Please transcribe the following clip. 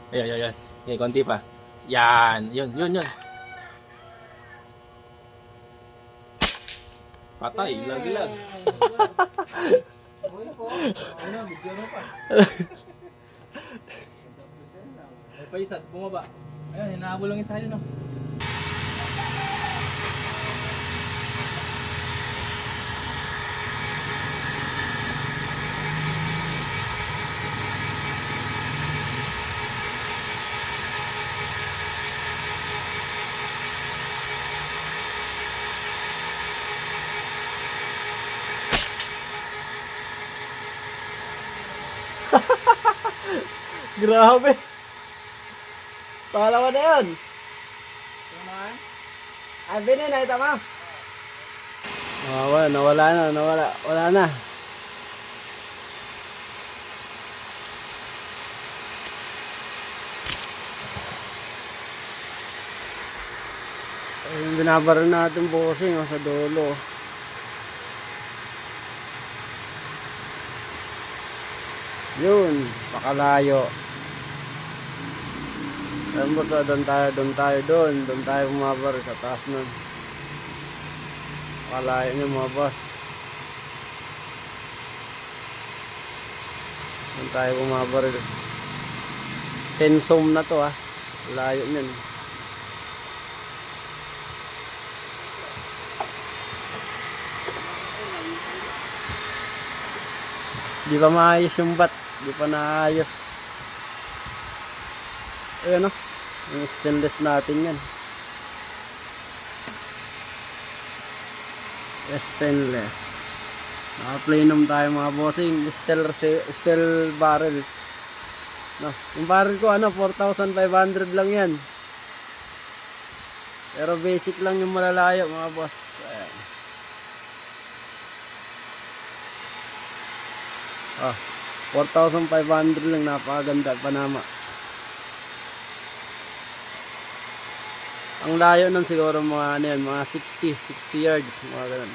Ayan, ayan, ayan. Okay, konti pa. Yan, yun. Patay, laglag. Ano, bigyan mo pa. Ay, paisat, bumaba. Ayun, hinahabol lang isa yun, no? Grabe. Pangalawa na yun. Ay, binin na ito mo. Wala na. Ayun, binabara natin bossing sa dulo. Yun, pakalayo. Ayun boss, doon tayo bumabar sa taas nun. Pakalayo niya mga boss. Doon tayo bumabar. Tensom na to layo niyan. Di pa maayos yung bat. Di pa naayos. Ayan yung stainless natin yan. Stainless. Naka-plenum tayo mga bossing. Steel barrel. No, yung barrel ko 4,500 lang yan. Pero basic lang yung malalayo mga boss. Ayan. 4,500 lang, napakaganda Panama. Ang layo nun siguro mga mga 60 yards, mga ganun.